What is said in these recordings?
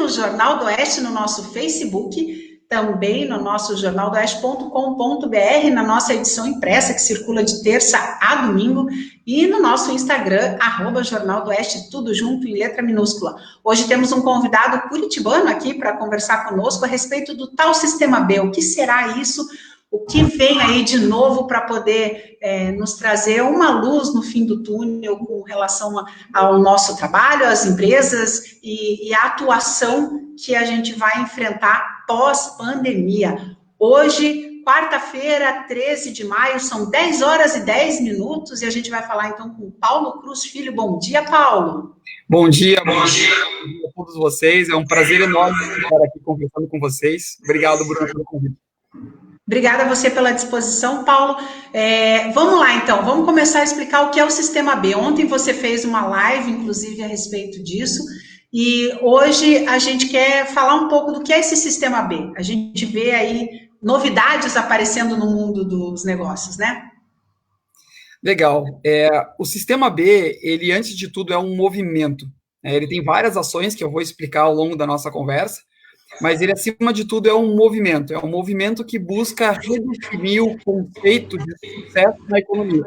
pelo Jornal do Oeste no nosso Facebook, também no nosso jornaldoeste.com.br, na nossa edição impressa, que circula de terça a domingo, e no nosso Instagram, @Jornal do Oeste, tudo junto em letra minúscula. Hoje temos um convidado curitibano aqui para conversar conosco a respeito do tal Sistema B. O que será isso? O que vem aí de novo para poder nos trazer uma luz no fim do túnel com relação ao nosso trabalho, às empresas e a atuação que a gente vai enfrentar pós-pandemia. Hoje, quarta-feira, 13 de maio, são 10 horas e 10 minutos, e a gente vai falar então com Paulo Cruz Filho. Bom dia, Paulo. Bom dia a todos vocês. É um prazer enorme estar aqui conversando com vocês. Obrigado, Bruno, pelo convite. Obrigada a você pela disposição, Paulo. Vamos lá, então. Vamos começar a explicar o que é o Sistema B. Ontem você fez uma live, inclusive, a respeito disso. E hoje a gente quer falar um pouco do que é esse Sistema B. A gente vê aí novidades aparecendo no mundo dos negócios, né? Legal. O Sistema B, ele, antes de tudo, é um movimento. Ele tem várias ações que eu vou explicar ao longo da nossa conversa, mas ele, acima de tudo, é um movimento que busca redefinir o conceito de sucesso na economia.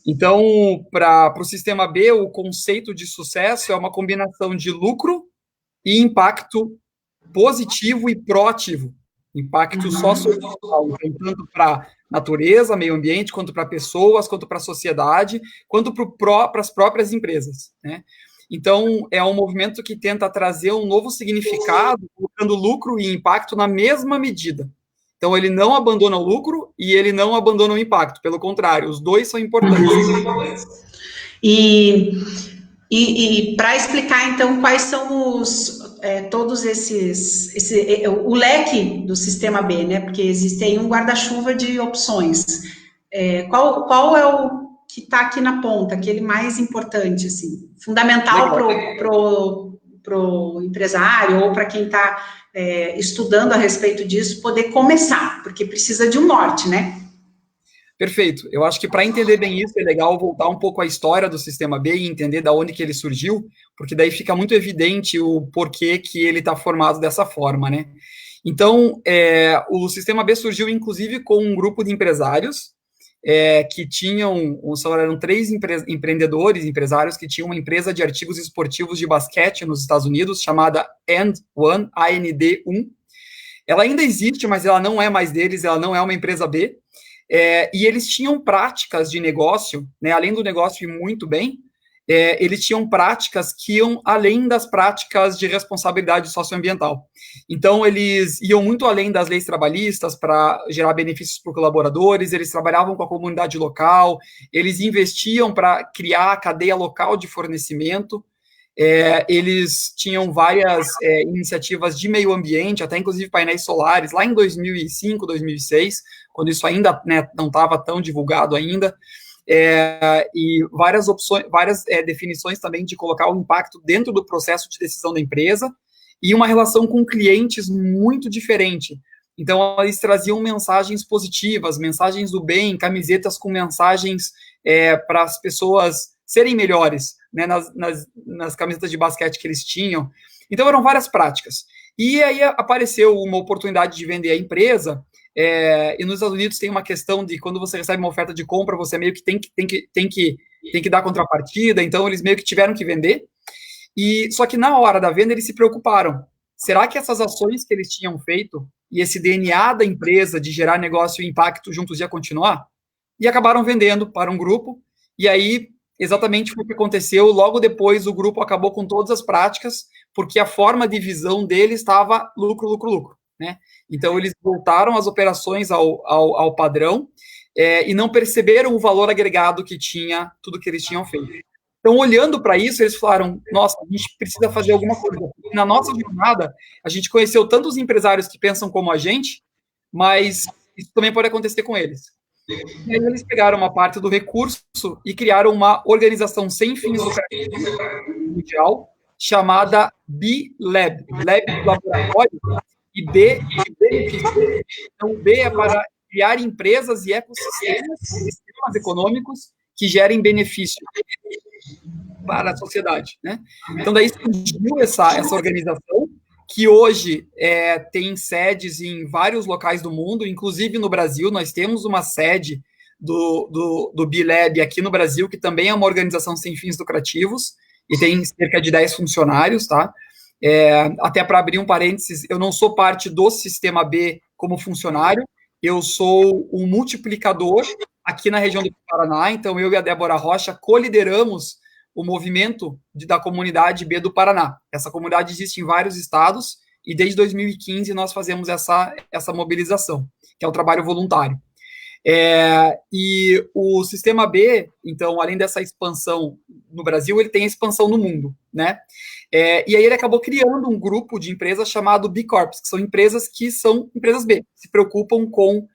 Então, para o Sistema B, o conceito de sucesso é uma combinação de lucro e impacto positivo e proativo. Impacto sociocultural, tanto para natureza, meio ambiente, quanto para pessoas, quanto para a sociedade, quanto para as próprias empresas, né? Então, é um movimento que tenta trazer um novo significado, colocando lucro e impacto na mesma medida. Então, ele não abandona o lucro e ele não abandona o impacto. Pelo contrário, os dois são importantes. E para explicar, então, quais são todos o leque do Sistema B, né? Porque existe aí um guarda-chuva de opções. Qual é o que está aqui na ponta, aquele mais importante, assim, fundamental para o empresário ou para quem está estudando a respeito disso, poder começar, porque precisa de um norte, né? Perfeito. Eu acho que para entender bem isso, é legal voltar um pouco à história do Sistema B e entender da onde que ele surgiu, porque daí fica muito evidente o porquê que ele está formado dessa forma, né? Então, o Sistema B surgiu, inclusive, com um grupo de empresários que eram 3 empresários que tinham uma empresa de artigos esportivos de basquete nos Estados Unidos, chamada And1, AND1. Ela ainda existe, mas ela não é mais deles, ela não é uma empresa B. E eles tinham práticas de negócio, né, além do negócio ir muito bem, eles tinham práticas que iam além das práticas de responsabilidade socioambiental. Então, eles iam muito além das leis trabalhistas para gerar benefícios para os colaboradores, eles trabalhavam com a comunidade local, eles investiam para criar a cadeia local de fornecimento, eles tinham várias iniciativas de meio ambiente, até inclusive painéis solares, lá em 2005, 2006, quando isso ainda, né, não estava tão divulgado ainda, e várias opções, definições também de colocar o impacto dentro do processo de decisão da empresa, e uma relação com clientes muito diferente. Então, eles traziam mensagens positivas, mensagens do bem, camisetas com mensagens para as pessoas serem melhores, né, nas camisetas de basquete que eles tinham. Então, eram várias práticas. E aí apareceu uma oportunidade de vender a empresa, e nos Estados Unidos tem uma questão de quando você recebe uma oferta de compra, você meio que tem que dar contrapartida, então eles meio que tiveram que vender. Só que na hora da venda eles se preocuparam. Será que essas ações que eles tinham feito e esse DNA da empresa de gerar negócio e impacto juntos ia continuar? E acabaram vendendo para um grupo, e aí exatamente foi o que aconteceu. Logo depois o grupo acabou com todas as práticas, porque a forma de visão deles estava lucro, lucro, lucro, né? Então eles voltaram as operações ao padrão e não perceberam o valor agregado que tinha tudo que eles tinham feito. Então, olhando para isso, eles falaram, nossa, a gente precisa fazer alguma coisa. Na nossa jornada, a gente conheceu tantos empresários que pensam como a gente, mas isso também pode acontecer com eles. E aí eles pegaram uma parte do recurso e criaram uma organização sem fins lucrativos mundial chamada B-Lab, Lab de laboratório, e B de benefício. Então, o B é para criar empresas e ecossistemas econômicos que gerem benefício. para a sociedade, né? Então, daí surgiu essa organização, que hoje tem sedes em vários locais do mundo, inclusive no Brasil. Nós temos uma sede do B-Lab aqui no Brasil, que também é uma organização sem fins lucrativos, e tem cerca de 10 funcionários, tá? Até para abrir um parênteses, eu não sou parte do Sistema B como funcionário, eu sou um multiplicador aqui na região do Paraná. Então eu e a Débora Rocha colideramos o movimento da comunidade B do Paraná. Essa comunidade existe em vários estados, e desde 2015 nós fazemos essa mobilização, que é um trabalho voluntário. E o Sistema B, então, além dessa expansão no Brasil, ele tem a expansão no mundo, né? E aí ele acabou criando um grupo de empresas chamado B Corps, que são empresas B, que se preocupam com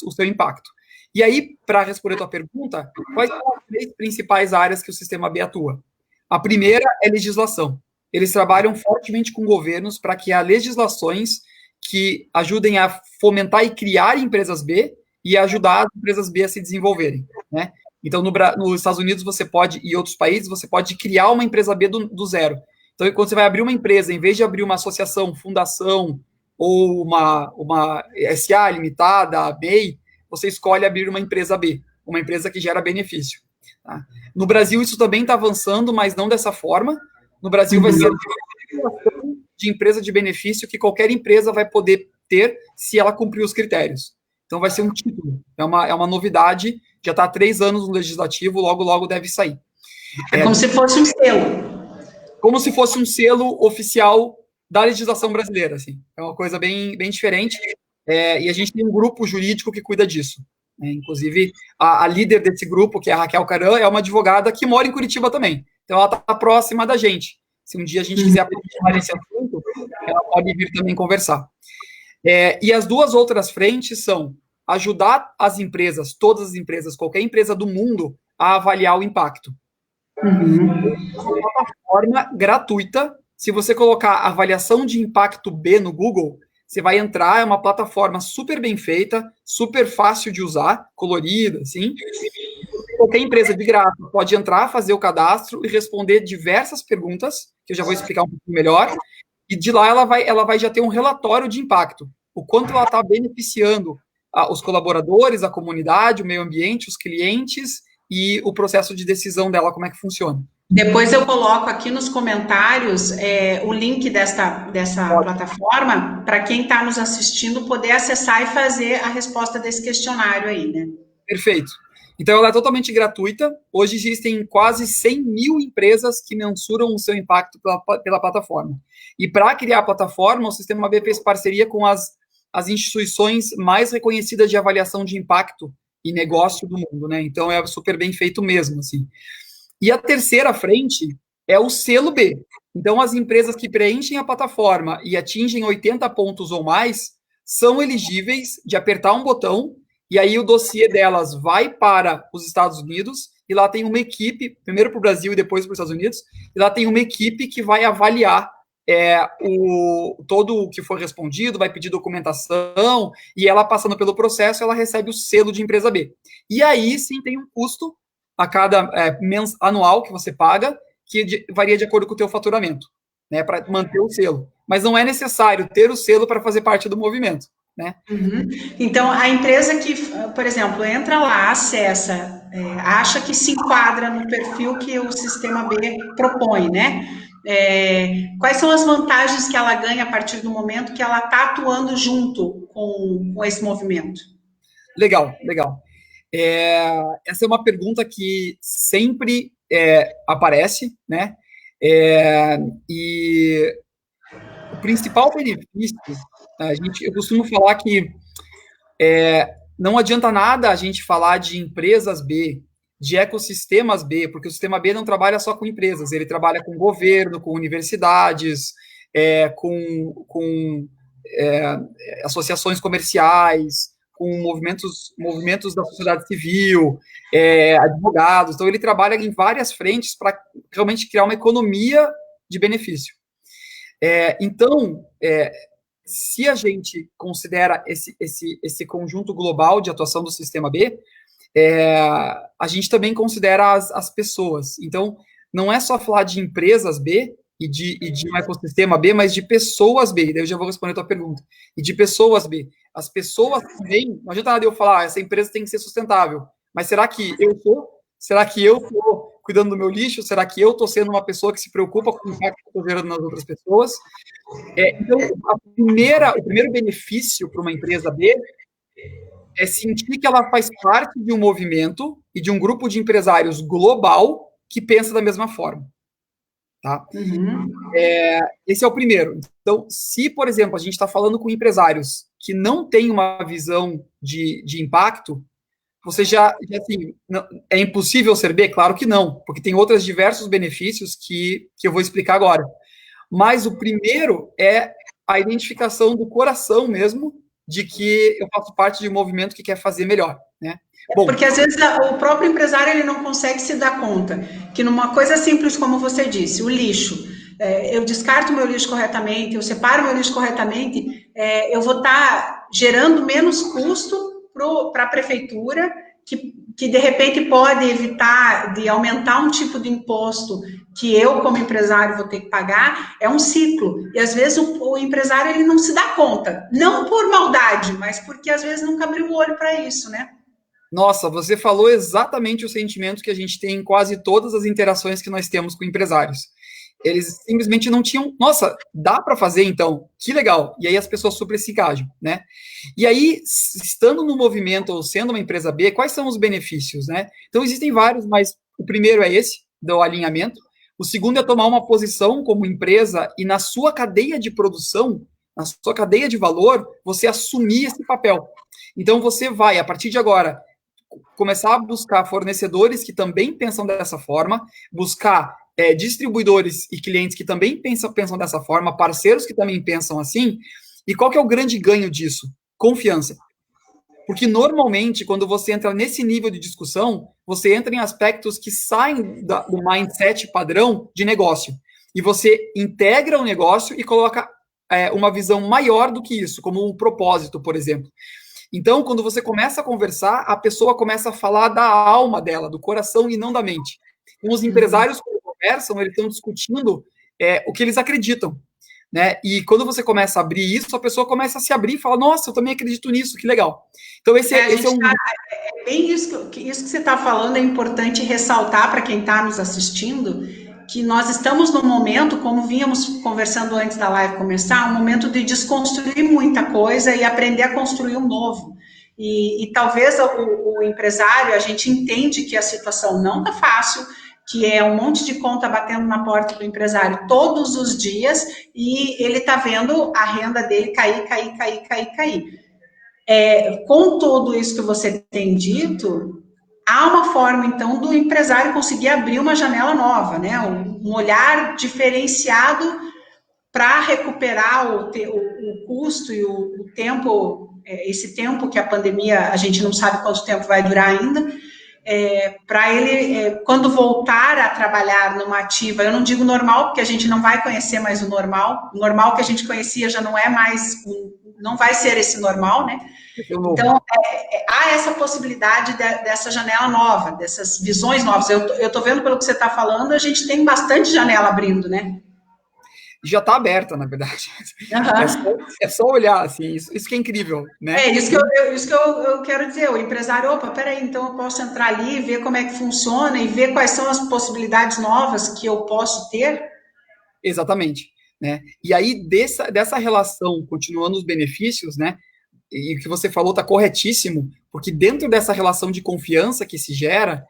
o seu impacto. E aí, para responder a tua pergunta, quais são as 3 principais áreas que o Sistema B atua? A primeira é legislação. Eles trabalham fortemente com governos para criar legislações que ajudem a fomentar e criar empresas B e ajudar as empresas B a se desenvolverem, né? Então, nos Estados Unidos e outros países, você pode criar uma empresa B do zero. Então, quando você vai abrir uma empresa, em vez de abrir uma associação, fundação ou uma SA limitada, MEI, você escolhe abrir uma empresa B, uma empresa que gera benefício. Tá? No Brasil, isso também está avançando, mas não dessa forma. No Brasil, vai ser de empresa de benefício que qualquer empresa vai poder ter se ela cumprir os critérios. Então, vai ser um título. É uma novidade, já está há 3 anos no Legislativo, logo deve sair. Como se fosse um selo. Como se fosse um selo oficial da legislação brasileira, assim. É uma coisa bem diferente. E a gente tem um grupo jurídico que cuida disso. Inclusive, a líder desse grupo, que é a Raquel Caran, é uma advogada que mora em Curitiba também. Então, ela está próxima da gente. Se um dia a gente quiser aprofundar esse assunto, ela pode vir também conversar. E as 2 outras frentes são ajudar as empresas, todas as empresas, qualquer empresa do mundo, a avaliar o impacto. Uma plataforma gratuita. Se você colocar avaliação de impacto B no Google, você vai entrar, é uma plataforma super bem feita, super fácil de usar, colorida, assim. Qualquer empresa de graça pode entrar, fazer o cadastro e responder diversas perguntas, que eu já vou explicar um pouco melhor, e de lá ela vai já ter um relatório de impacto, o quanto ela está beneficiando os colaboradores, a comunidade, o meio ambiente, os clientes e o processo de decisão dela, como é que funciona. Depois eu coloco aqui nos comentários o link dessa plataforma para quem está nos assistindo poder acessar e fazer a resposta desse questionário aí, né? Perfeito. Então, ela é totalmente gratuita. Hoje existem quase 100 mil empresas que mensuram o seu impacto pela plataforma. E para criar a plataforma, o Sistema B fez parceria com as instituições mais reconhecidas de avaliação de impacto e negócio do mundo, né? Então, é super bem feito mesmo, assim. E a terceira frente é o selo B. Então, as empresas que preenchem a plataforma e atingem 80 pontos ou mais são eligíveis de apertar um botão, e aí o dossiê delas vai para os Estados Unidos, e lá tem uma equipe, primeiro para o Brasil e depois para os Estados Unidos, e lá tem uma equipe que vai avaliar todo o que for respondido, vai pedir documentação, e ela, passando pelo processo, ela recebe o selo de empresa B. E aí, sim, tem um custo a cada anual que você paga, que varia de acordo com o teu faturamento, né, para manter o selo. Mas não é necessário ter o selo para fazer parte do movimento, né? Então, a empresa que, por exemplo, entra lá, acessa, acha que se enquadra no perfil que o Sistema B propõe, né? Quais são as vantagens que ela ganha a partir do momento que ela está atuando junto com esse movimento? Legal. Essa é uma pergunta que sempre aparece, né? E o principal benefício, eu costumo falar que não adianta nada a gente falar de empresas B, de ecossistemas B, porque o Sistema B não trabalha só com empresas, ele trabalha com governo, com universidades, com associações comerciais, com movimentos da sociedade civil, advogados. Então, ele trabalha em várias frentes para realmente criar uma economia de benefício. Então, se a gente considera esse conjunto global de atuação do Sistema B, a gente também considera as pessoas. Então, não é só falar de empresas B e de um ecossistema B, mas de pessoas B. Daí eu já vou responder a tua pergunta. E de pessoas B. As pessoas também, não adianta nada eu falar, essa empresa tem que ser sustentável. Mas será que eu sou? Será que eu estou cuidando do meu lixo? Será que eu estou sendo uma pessoa que se preocupa com o impacto que eu estou gerando nas outras pessoas? Então, o primeiro benefício para uma empresa B é sentir que ela faz parte de um movimento e de um grupo de empresários global que pensa da mesma forma. Tá? Uhum. Esse é o primeiro. Então, se, por exemplo, a gente está falando com empresários que não têm uma visão de impacto, você já assim, não, é impossível ser B? Claro que não, porque tem outros diversos benefícios que eu vou explicar agora. Mas o primeiro é a identificação do coração mesmo, de que eu faço parte de um movimento que quer fazer melhor, né? Bom, porque às vezes o próprio empresário ele não consegue se dar conta que numa coisa simples como você disse, o lixo, eu descarto meu lixo corretamente, eu separo meu lixo corretamente, eu vou estar gerando menos custo para a prefeitura, que de repente pode evitar de aumentar um tipo de imposto que eu, como empresário, vou ter que pagar, é um ciclo. E às vezes o empresário ele não se dá conta, não por maldade, mas porque às vezes nunca abriu o olho para isso, né? Nossa, você falou exatamente o sentimento que a gente tem em quase todas as interações que nós temos com empresários. Eles simplesmente não tinham, nossa, dá para fazer então, que legal. E aí as pessoas super se engajam, né? E aí, estando no movimento ou sendo uma empresa B, quais são os benefícios, né? Então existem vários, mas o primeiro é esse, do alinhamento. O segundo é tomar uma posição como empresa e na sua cadeia de produção, na sua cadeia de valor, você assumir esse papel. Então você vai, a partir de agora, começar a buscar fornecedores que também pensam dessa forma, buscar distribuidores e clientes que também pensam dessa forma, parceiros que também pensam assim. E qual que é o grande ganho disso? Confiança. Porque normalmente, quando você entra nesse nível de discussão, você entra em aspectos que saem do mindset padrão de negócio. E você integra o negócio e coloca uma visão maior do que isso, como um propósito, por exemplo. Então, quando você começa a conversar, a pessoa começa a falar da alma dela, do coração e não da mente. Então, os empresários, quando conversam, eles estão discutindo o que eles acreditam, né? E quando você começa a abrir isso, a pessoa começa a se abrir e fala, nossa, eu também acredito nisso, que legal. Então, esse é um... bem isso que você está falando, é importante ressaltar para quem está nos assistindo, que nós estamos num momento, como vínhamos conversando antes da live começar, um momento de desconstruir muita coisa e aprender a construir um novo. E talvez o empresário, a gente entende que a situação não está fácil, que é um monte de conta batendo na porta do empresário todos os dias, e ele está vendo a renda dele cair. Com tudo isso que você tem dito, há uma forma, então, do empresário conseguir abrir uma janela nova, né? Um olhar diferenciado para recuperar o custo e o tempo, esse tempo que a pandemia, a gente não sabe quanto tempo vai durar ainda, para ele, quando voltar a trabalhar numa ativa, eu não digo normal, porque a gente não vai conhecer mais o normal que a gente conhecia já não é mais, não vai ser esse normal, né? Então, há essa possibilidade dessa janela nova, dessas visões novas. Eu estou vendo pelo que você está falando, a gente tem bastante janela abrindo, né? Já está aberta, na verdade. Uhum. É só olhar, assim, isso que é incrível, né? Isso que eu quero dizer, o empresário, opa, peraí, então eu posso entrar ali, ver como é que funciona e ver quais são as possibilidades novas que eu posso ter? Exatamente, né? E aí, dessa relação, continuando os benefícios, né? E o que você falou está corretíssimo, porque dentro dessa relação de confiança que se gera,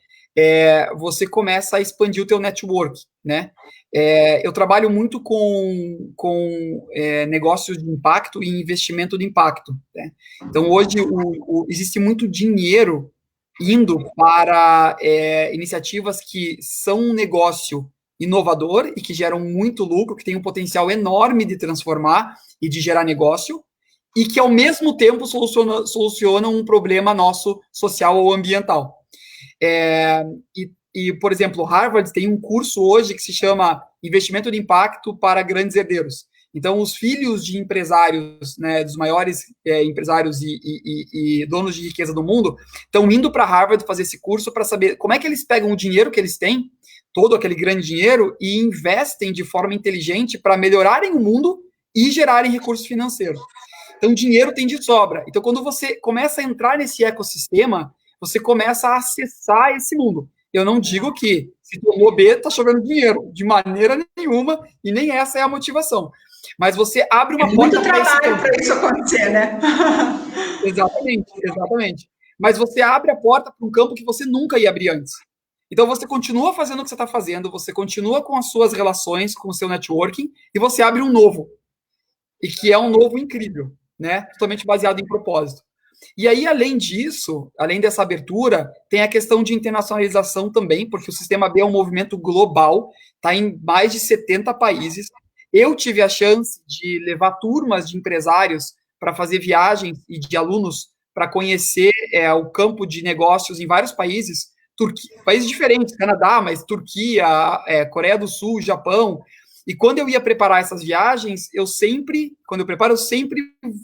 você começa a expandir o teu network, né? Eu trabalho muito com negócios de impacto e investimento de impacto, né? Então, hoje, existe muito dinheiro indo para iniciativas que são um negócio inovador e que geram muito lucro, que tem um potencial enorme de transformar e de gerar negócio, e que, ao mesmo tempo, solucionam um problema nosso social ou ambiental. Por exemplo, Harvard tem um curso hoje que se chama Investimento de Impacto para Grandes Herdeiros. Então, os filhos de empresários, né, dos maiores empresários e donos de riqueza do mundo, estão indo para Harvard fazer esse curso para saber como é que eles pegam o dinheiro que eles têm, todo aquele grande dinheiro e investem de forma inteligente para melhorarem o mundo e gerarem recursos financeiros. Então, dinheiro tem de sobra. Então, quando você começa a entrar nesse ecossistema, você começa a acessar esse mundo. Eu não digo que se tomou B, está chovendo dinheiro, de maneira nenhuma, e nem essa é a motivação. Mas você abre uma porta para esse campo. Para isso acontecer, né? Exatamente, exatamente. Mas você abre a porta para um campo que você nunca ia abrir antes. Então, você continua fazendo o que você está fazendo, você continua com as suas relações, com o seu networking, e você abre um novo. E que é um novo incrível, né? Totalmente baseado em propósito. E aí, além disso, além dessa abertura, tem a questão de internacionalização também, porque o Sistema B é um movimento global, está em mais de 70 países. Eu tive a chance de levar turmas de empresários para fazer viagens e de alunos para conhecer o campo de negócios em vários países, países diferentes, Canadá, mas Turquia, Coreia do Sul, Japão. E quando eu ia preparar essas viagens, eu sempre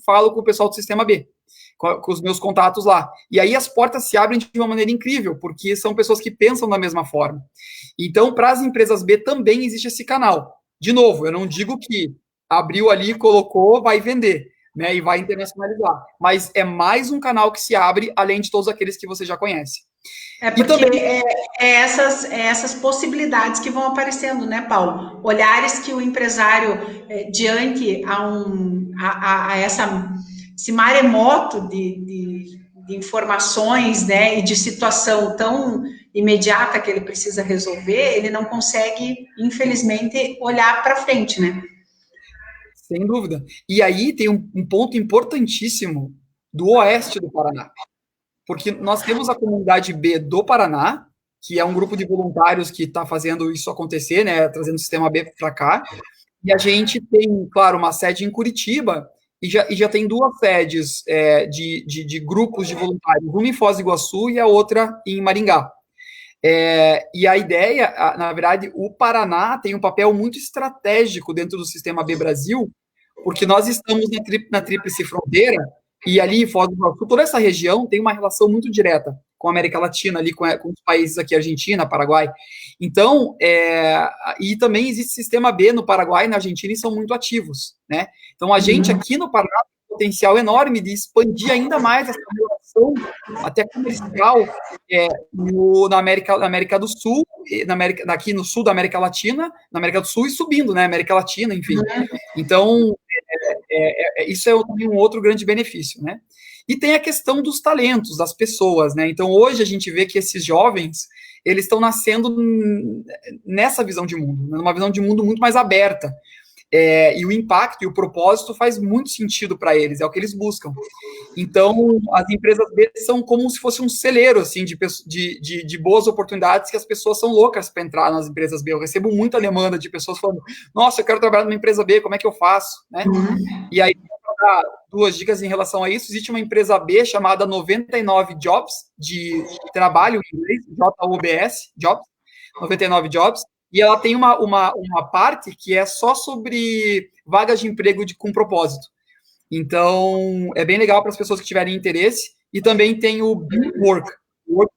falo com o pessoal do Sistema B, com os meus contatos lá. E aí as portas se abrem de uma maneira incrível, porque são pessoas que pensam da mesma forma. Então, para as empresas B também existe esse canal. De novo, eu não digo que abriu ali, colocou, vai vender, né, e vai internacionalizar. Mas é mais um canal que se abre, além de todos aqueles que você já conhece. Porque também essas possibilidades que vão aparecendo, né, Paulo? Olhares que o empresário, diante a esse maremoto de informações, né, e de situação tão imediata que ele precisa resolver, ele não consegue, infelizmente, olhar para frente, né? Sem dúvida. E aí tem um ponto importantíssimo do oeste do Paraná. Porque nós temos a comunidade B do Paraná, que é um grupo de voluntários que está fazendo isso acontecer, né, trazendo o Sistema B para cá, e a gente tem, claro, uma sede em Curitiba, e já tem duas sedes de grupos de voluntários, uma em Foz do Iguaçu e a outra em Maringá. E a ideia, na verdade, o Paraná tem um papel muito estratégico dentro do Sistema B Brasil, porque nós estamos na Tríplice Fronteira, e ali em Foz do Iguaçu, toda essa região tem uma relação muito direta com a América Latina, ali com os países aqui, Argentina, Paraguai. Então, e também existe Sistema B no Paraguai e na Argentina, e são muito ativos, né? Então, a gente aqui no Paraná tem um potencial enorme de expandir ainda mais essa relação, até comercial, na América do Sul, aqui no sul da América Latina, na América do Sul e subindo, né? América Latina, enfim. Então, isso é também um outro grande benefício, né? E tem a questão dos talentos, das pessoas, né? Então, hoje a gente vê que esses jovens, eles estão nascendo nessa visão de mundo, numa visão de mundo muito mais aberta. E o impacto e o propósito faz muito sentido para eles, é o que eles buscam. Então, as empresas B são como se fosse um celeiro, assim, de boas oportunidades, que as pessoas são loucas para entrar nas empresas B. Eu recebo muita demanda de pessoas falando, nossa, eu quero trabalhar numa empresa B, como é que eu faço? Né? E aí, para dar duas dicas em relação a isso, existe uma empresa B chamada 99 Jobs, de trabalho em inglês, JOBS, Jobs, 99 Jobs, e ela tem uma parte que é só sobre vagas de emprego com propósito. Então, é bem legal para as pessoas que tiverem interesse. E também tem o Work,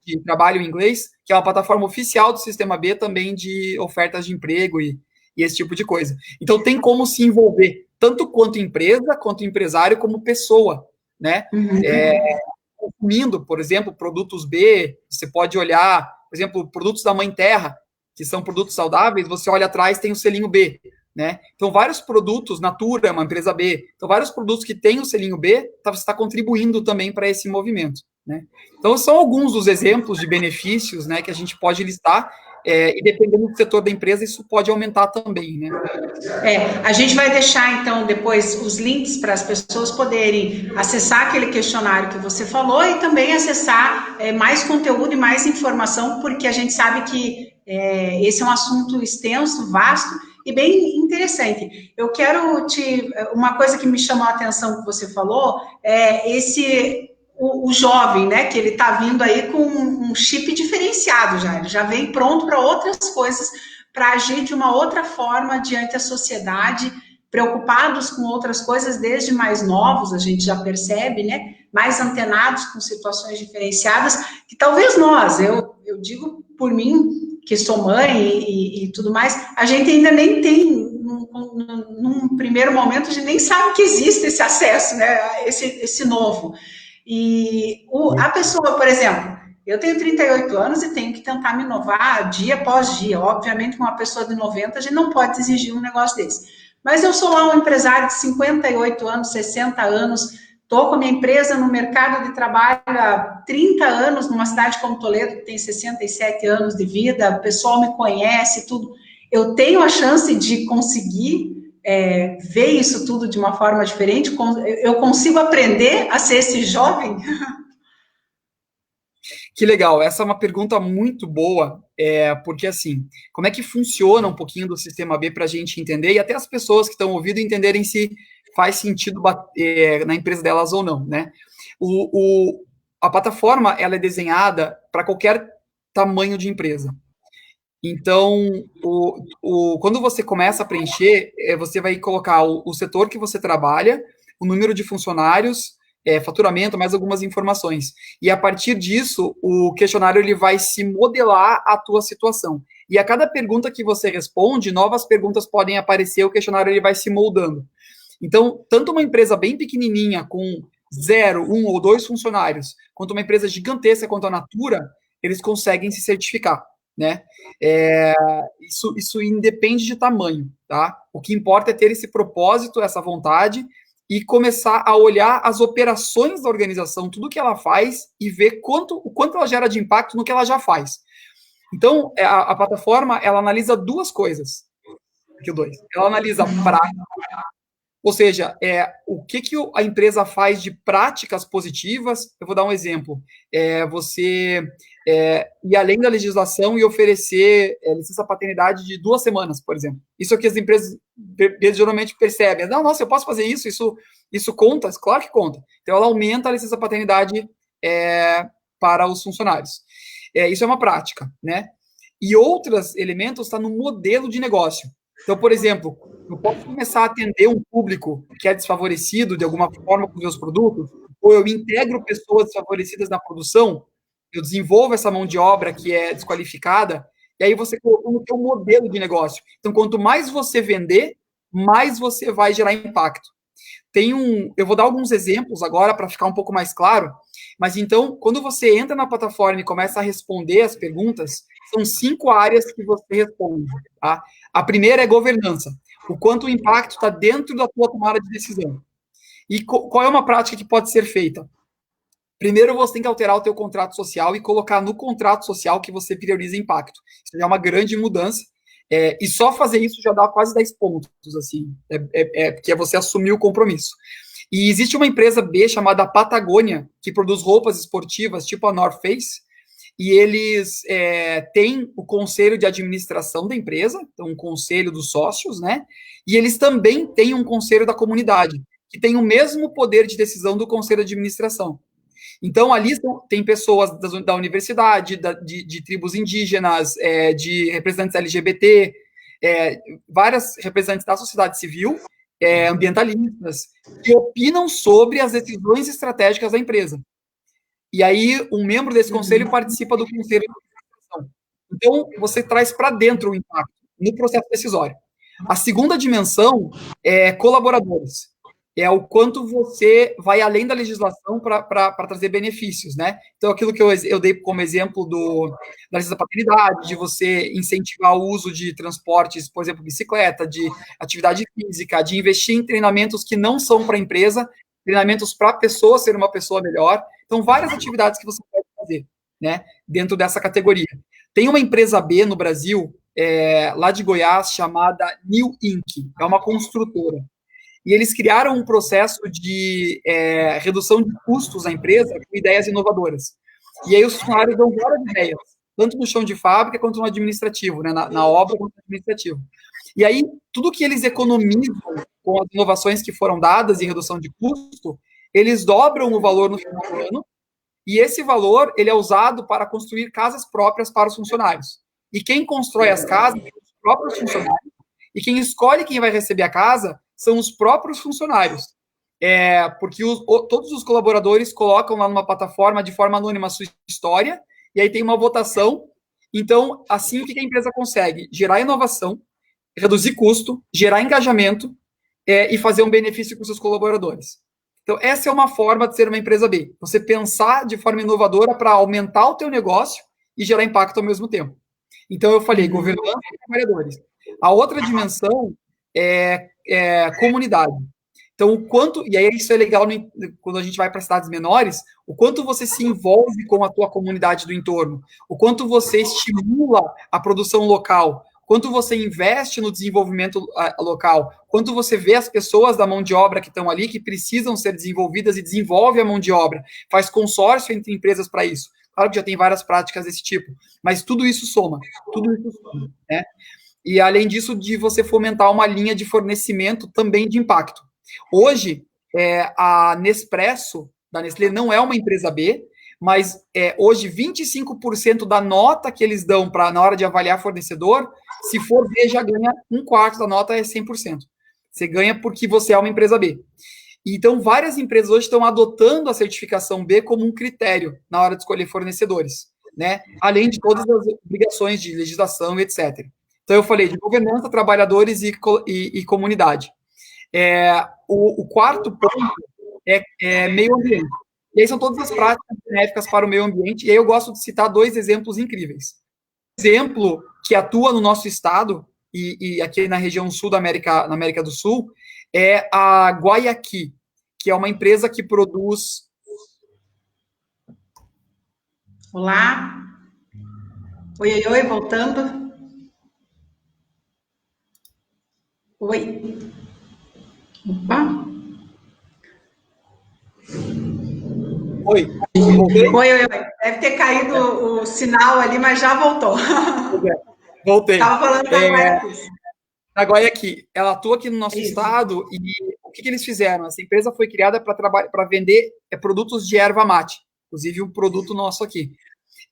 de trabalho em inglês, que é uma plataforma oficial do Sistema B também de ofertas de emprego e esse tipo de coisa. Então, tem como se envolver, tanto quanto empresa, quanto empresário, como pessoa, né? Consumindo, por exemplo, produtos B, você pode olhar, por exemplo, produtos da Mãe Terra, que são produtos saudáveis, você olha atrás, tem o selinho B, né? Então, vários produtos, Natura é uma empresa B, então, vários produtos que têm o selinho B, você está contribuindo também para esse movimento, né? Então, são alguns dos exemplos de benefícios, né, que a gente pode listar, e dependendo do setor da empresa, isso pode aumentar também, né? A gente vai deixar, então, depois os links para as pessoas poderem acessar aquele questionário que você falou e também acessar mais conteúdo e mais informação, porque a gente sabe que esse é um assunto extenso, vasto e bem interessante. Eu quero uma coisa que me chamou a atenção que você falou, o jovem, né, que ele está vindo aí com um chip diferenciado já, ele já vem pronto para outras coisas, para agir de uma outra forma diante da sociedade, preocupados com outras coisas desde mais novos, a gente já percebe, né, mais antenados com situações diferenciadas, que talvez nós, eu digo por mim, que sou mãe e tudo mais, a gente ainda nem tem, num primeiro momento, a gente nem sabe que existe esse acesso, né, esse novo. E a pessoa, por exemplo, eu tenho 38 anos e tenho que tentar me inovar dia após dia. Obviamente, uma pessoa de 90, a gente não pode exigir um negócio desse. Mas eu sou lá um empresário de 58 anos, 60 anos, estou com a minha empresa no mercado de trabalho há 30 anos, numa cidade como Toledo, que tem 67 anos de vida, o pessoal me conhece, tudo. Eu tenho a chance de conseguir ver isso tudo de uma forma diferente? Eu consigo aprender a ser esse jovem? Que legal, essa é uma pergunta muito boa, porque assim, como é que funciona um pouquinho do sistema B para a gente entender e até as pessoas que estão ouvindo entenderem se faz sentido na empresa delas ou não, né? A plataforma, ela é desenhada para qualquer tamanho de empresa. Então, quando você começa a preencher, você vai colocar o setor que você trabalha, o número de funcionários, faturamento, mais algumas informações. E a partir disso, o questionário ele vai se modelar a tua situação. E a cada pergunta que você responde, novas perguntas podem aparecer, o questionário ele vai se moldando. Então, tanto uma empresa bem pequenininha, com 0, 1 ou 2 funcionários, quanto uma empresa gigantesca quanto a Natura, eles conseguem se certificar, né? Isso independe de tamanho, tá? O que importa é ter esse propósito, essa vontade e começar a olhar as operações da organização, tudo que ela faz e ver o quanto ela gera de impacto no que ela já faz. Então, a plataforma, ela analisa duas coisas. Ela analisa prática, ou seja, o que a empresa faz de práticas positivas. Eu vou dar um exemplo. Você ir além da legislação e oferecer licença paternidade de 2 semanas, por exemplo. Isso é o que as empresas geralmente percebem. Não, nossa, eu posso fazer isso? Isso conta? Claro que conta. Então, ela aumenta a licença paternidade para os funcionários. Isso é uma prática, né? E outros elementos estão no modelo de negócio. Então, por exemplo, eu posso começar a atender um público que é desfavorecido de alguma forma com os meus produtos, ou eu integro pessoas desfavorecidas na produção, eu desenvolvo essa mão de obra que é desqualificada, e aí você colocou no teu modelo de negócio. Então, quanto mais você vender, mais você vai gerar impacto. Eu vou dar alguns exemplos agora para ficar um pouco mais claro, mas então, quando você entra na plataforma e começa a responder as perguntas, são 5 áreas que você responde, tá? A primeira é governança, o quanto o impacto está dentro da tua tomada de decisão. E qual é uma prática que pode ser feita? Primeiro, você tem que alterar o teu contrato social e colocar no contrato social que você prioriza impacto. Isso já é uma grande mudança. E só fazer isso já dá quase 10 pontos, assim, porque é você assumir o compromisso. E existe uma empresa B chamada Patagônia, que produz roupas esportivas, tipo a North Face, e eles têm o conselho de administração da empresa, então um conselho dos sócios, né? E eles também têm um conselho da comunidade, que tem o mesmo poder de decisão do conselho de administração. Então, ali tem pessoas da universidade, de tribos indígenas, de representantes LGBT, várias representantes da sociedade civil, ambientalistas, que opinam sobre as decisões estratégicas da empresa. E aí, um membro desse conselho participa do conselho de administração. Então, você traz para dentro o impacto no processo decisório. A segunda dimensão é colaboradores. É o quanto você vai além da legislação para trazer benefícios, né? Então, aquilo que eu dei como exemplo da licença paternidade, de você incentivar o uso de transportes, por exemplo, bicicleta, de atividade física, de investir em treinamentos que não são para a empresa, treinamentos para a pessoa ser uma pessoa melhor. Então, várias atividades que você pode fazer, né? Dentro dessa categoria. Tem uma empresa B no Brasil, lá de Goiás, chamada New Inc. É uma construtora. E eles criaram um processo de redução de custos na empresa com ideias inovadoras. E aí os funcionários dão várias ideias, tanto no chão de fábrica quanto no administrativo, né, na obra quanto no administrativo. E aí, tudo que eles economizam com as inovações que foram dadas em redução de custo, eles dobram o valor no final do ano, e esse valor ele é usado para construir casas próprias para os funcionários. E quem constrói as casas são os próprios funcionários, e quem escolhe quem vai receber a casa são os próprios funcionários. Porque todos os colaboradores colocam lá numa plataforma de forma anônima a sua história, e aí tem uma votação, Então, assim, o que a empresa consegue? Gerar inovação, reduzir custo, gerar engajamento e fazer um benefício com seus colaboradores. Então, essa é uma forma de ser uma empresa B. Você pensar de forma inovadora para aumentar o teu negócio e gerar impacto ao mesmo tempo. Então, eu falei governança e trabalhadores. A outra dimensão é comunidade. Então, o quanto, e aí isso é legal quando a gente vai para cidades menores, o quanto você se envolve com a tua comunidade do entorno, o quanto você estimula a produção local, quanto você investe no desenvolvimento local, quanto você vê as pessoas da mão de obra que estão ali, que precisam ser desenvolvidas e desenvolve a mão de obra, faz consórcio entre empresas para isso. Claro que já tem várias práticas desse tipo, mas tudo isso soma, né? E além disso, de você fomentar uma linha de fornecimento também de impacto. Hoje, a Nespresso, da Nestlé, não é uma empresa B, mas hoje 25% da nota que eles dão na hora de avaliar fornecedor, se for B, já ganha 1/4 da nota, é 100%. Você ganha porque você é uma empresa B. Então, várias empresas hoje estão adotando a certificação B como um critério na hora de escolher fornecedores, né? Além de todas as obrigações de legislação, etc. Então, eu falei de governança, trabalhadores e comunidade. O quarto ponto é meio ambiente. E aí são todas as práticas benéficas para o meio ambiente. E aí eu gosto de citar 2 exemplos incríveis. Exemplo que atua no nosso estado e aqui na região sul na América do Sul, é a Guayaqui, que é uma empresa que produz... Olá. Oi, voltando. Oi. Opa. Oi. Oi. Deve ter caído o sinal ali, mas já voltou. Voltei. Estava falando da Guayaqui. A Guayaqui, ela atua aqui no nosso estado e o que eles fizeram? Essa empresa foi criada para vender produtos de erva mate, inclusive um produto nosso aqui.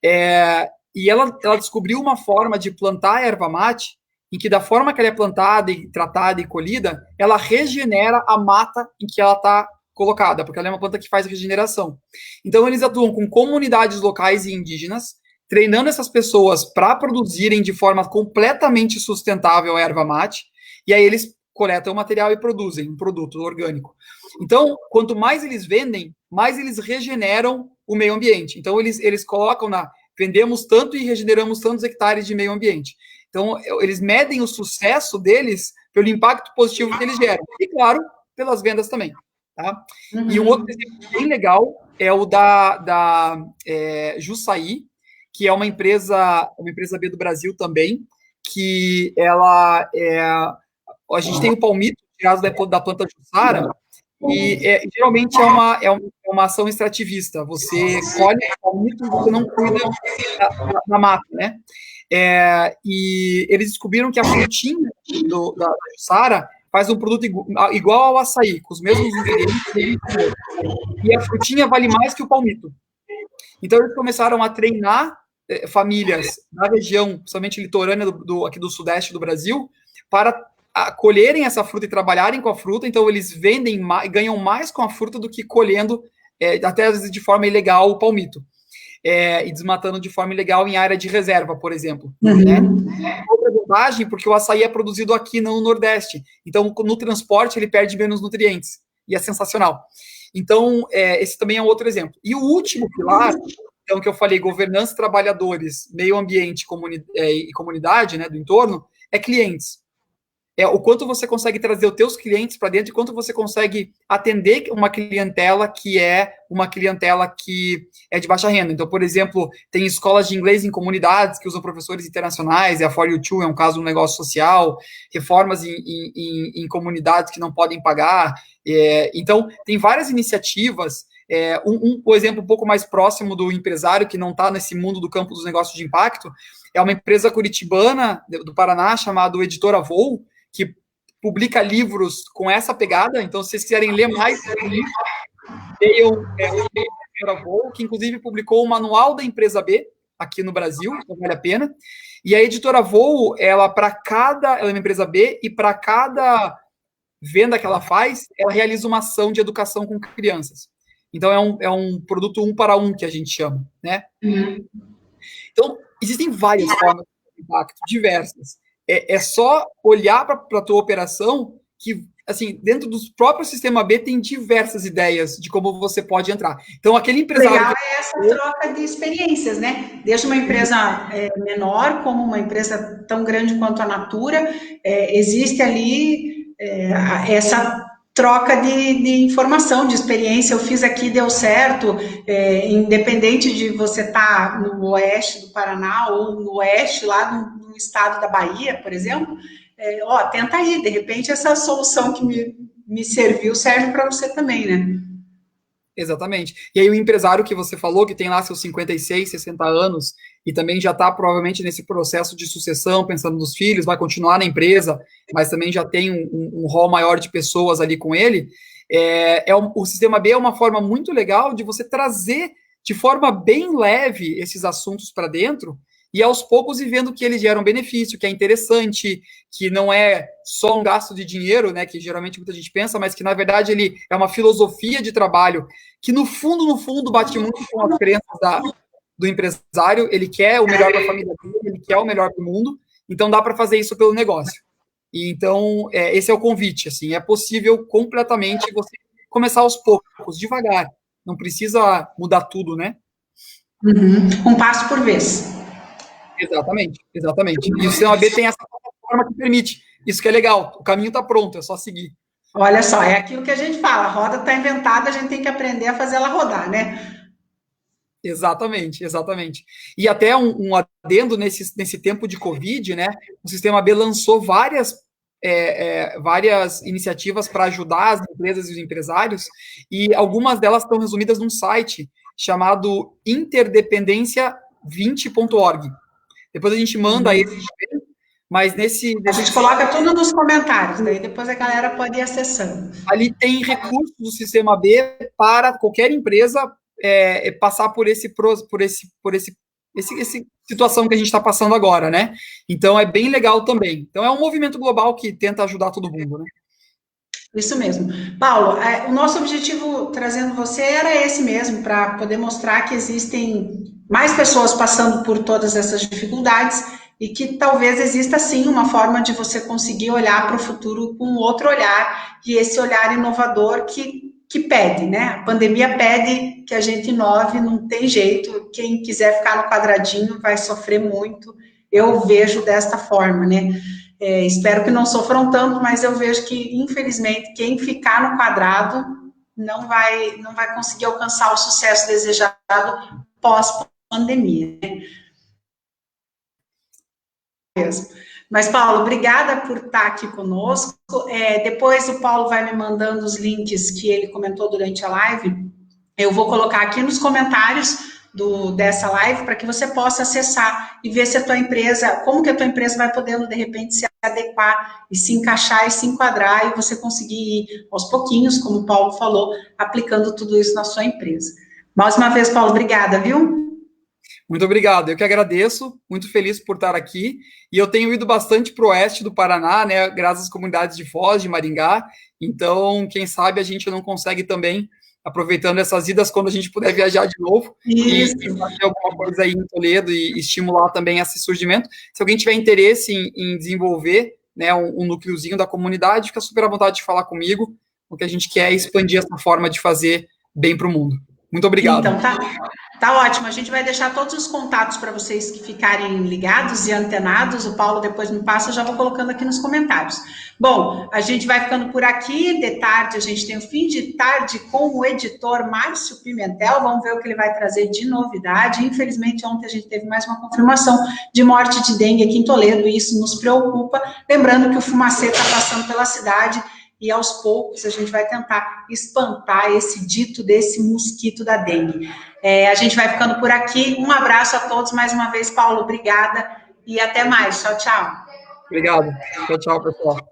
E ela descobriu uma forma de plantar a erva mate em que, da forma que ela é plantada e tratada e colhida, ela regenera a mata em que ela está colocada, porque ela é uma planta que faz regeneração. Então, eles atuam com comunidades locais e indígenas, treinando essas pessoas para produzirem de forma completamente sustentável a erva mate, e aí eles coletam o material e produzem um produto orgânico. Então, quanto mais eles vendem, mais eles regeneram o meio ambiente. Então, eles colocam vendemos tanto e regeneramos tantos hectares de meio ambiente. Então, eles medem o sucesso deles pelo impacto positivo que eles geram. E, claro, pelas vendas também. Tá? E um outro exemplo bem legal é o da Jussaí, que é uma empresa B do Brasil também, que ela a gente tem o palmito tirado da planta Jussara, e geralmente é uma ação extrativista. Você colhe o palmito e você não cuida da mata, né? E eles descobriram que a frutinha da Jussara faz um produto igual ao açaí, com os mesmos ingredientes, e a frutinha vale mais que o palmito. Então, eles começaram a treinar famílias da região, principalmente litorânea aqui do sudeste do Brasil, para colherem essa fruta e trabalharem com a fruta. Então, eles ganham mais com a fruta do que colhendo, até às vezes de forma ilegal, o palmito. E desmatando de forma ilegal em área de reserva, por exemplo. Né? Outra vantagem, porque o açaí é produzido aqui no Nordeste. Então, no transporte, ele perde menos nutrientes. E é sensacional. Então, esse também é outro exemplo. E o último pilar, então, que eu falei, governança, trabalhadores, meio ambiente e comunidade, né, do entorno, é clientes. O quanto você consegue trazer os teus clientes para dentro e quanto você consegue atender uma clientela que é de baixa renda. Então, por exemplo, tem escolas de inglês em comunidades que usam professores internacionais, a For You Too é um caso de um negócio social, reformas em comunidades que não podem pagar. Então, tem várias iniciativas. Um exemplo um pouco mais próximo do empresário que não está nesse mundo do campo dos negócios de impacto é uma empresa curitibana do Paraná chamada Editora Voo, que publica livros com essa pegada. Então, se vocês quiserem ler mais sobre isso, leiam Editora Voo, que inclusive publicou o Manual da Empresa B aqui no Brasil, então vale a pena. E a Editora Voo, ela é uma empresa B, e para cada venda que ela faz, ela realiza uma ação de educação com crianças. Então, é um produto 1 para 1, que a gente chama, né? Então, existem várias formas de impacto, diversas. É só olhar para a tua operação que, assim, dentro do próprio sistema B tem diversas ideias de como você pode entrar. Então, aquele empresário... Legal é essa troca de experiências, né? Desde uma empresa menor, como uma empresa tão grande quanto a Natura, existe ali essa troca de informação, de experiência. Eu fiz aqui, deu certo, independente de você estar no oeste do Paraná ou no oeste, lá no estado da Bahia, por exemplo, tenta aí, de repente essa solução que me serviu serve para você também, né? Exatamente. E aí o empresário que você falou, que tem lá seus 56, 60 anos, e também já está provavelmente nesse processo de sucessão, pensando nos filhos, vai continuar na empresa, mas também já tem um rol maior de pessoas ali com ele, o Sistema B é uma forma muito legal de você trazer de forma bem leve esses assuntos para dentro, e aos poucos ir vendo que eles geram benefício, que é interessante, que não é só um gasto de dinheiro, né, que geralmente muita gente pensa, mas que na verdade ele é uma filosofia de trabalho que no fundo bate muito com as crenças do empresário. Ele quer o melhor para a família dele, ele quer o melhor para o mundo, então dá para fazer isso pelo negócio. E então esse é o convite, assim, é possível completamente você começar aos poucos, devagar, não precisa mudar tudo, né? Um passo por vez. Exatamente. E o Sistema B tem essa plataforma que permite. Isso que é legal. O caminho está pronto, é só seguir. Olha só, é aquilo que a gente fala, a roda está inventada, a gente tem que aprender a fazer ela rodar, né? Exatamente. E até um adendo nesse tempo de Covid, né? O Sistema B lançou várias iniciativas para ajudar as empresas e os empresários, e algumas delas estão resumidas num site chamado interdependência20.org. Depois a gente manda esse, mas A gente coloca tudo nos comentários, daí depois a galera pode ir acessando. Ali tem recursos do Sistema B para qualquer empresa passar por essa situação que a gente está passando agora, né? Então é bem legal também. Então é um movimento global que tenta ajudar todo mundo, né? Isso mesmo. Paulo, o nosso objetivo trazendo você era esse mesmo, para poder mostrar que existem mais pessoas passando por todas essas dificuldades e que talvez exista sim uma forma de você conseguir olhar para o futuro com outro olhar, e esse olhar inovador que pede, né? A pandemia pede que a gente inove, não tem jeito. Quem quiser ficar no quadradinho vai sofrer muito. Eu vejo desta forma, né? Espero que não sofram tanto, mas eu vejo que, infelizmente, quem ficar no quadrado não vai conseguir alcançar o sucesso desejado pós-pandemia, né? Mas, Paulo, obrigada por estar aqui conosco. Depois o Paulo vai me mandando os links que ele comentou durante a live. Eu vou colocar aqui nos comentários dessa live para que você possa acessar e ver se a tua empresa, como que a tua empresa vai podendo, de repente, se adequar e se encaixar e se enquadrar, e você conseguir ir aos pouquinhos, como o Paulo falou, aplicando tudo isso na sua empresa. Mais uma vez, Paulo, obrigada, viu? Muito obrigado, eu que agradeço, muito feliz por estar aqui, e eu tenho ido bastante para o oeste do Paraná, né, graças às comunidades de Foz, de Maringá, então, quem sabe a gente não consegue também, aproveitando essas idas, quando a gente puder viajar de novo, e fazer alguma coisa aí em Toledo, e estimular também esse surgimento. Se alguém tiver interesse em desenvolver, né, um núcleozinho da comunidade, fica super à vontade de falar comigo, porque a gente quer expandir essa forma de fazer bem para o mundo. Muito obrigado. Então, tá ótimo. A gente vai deixar todos os contatos para vocês que ficarem ligados e antenados. O Paulo depois me passa, eu já vou colocando aqui nos comentários. Bom, a gente vai ficando por aqui. De tarde, a gente tem o Fim de Tarde com o editor Márcio Pimentel. Vamos ver o que ele vai trazer de novidade. Infelizmente, ontem a gente teve mais uma confirmação de morte de dengue aqui em Toledo, e isso nos preocupa. Lembrando que o fumacê está passando pela cidade, e aos poucos a gente vai tentar espantar esse dito desse mosquito da dengue. A gente vai ficando por aqui. Um abraço a todos mais uma vez, Paulo, obrigada, e até mais. Tchau, tchau. Obrigado. Tchau, pessoal.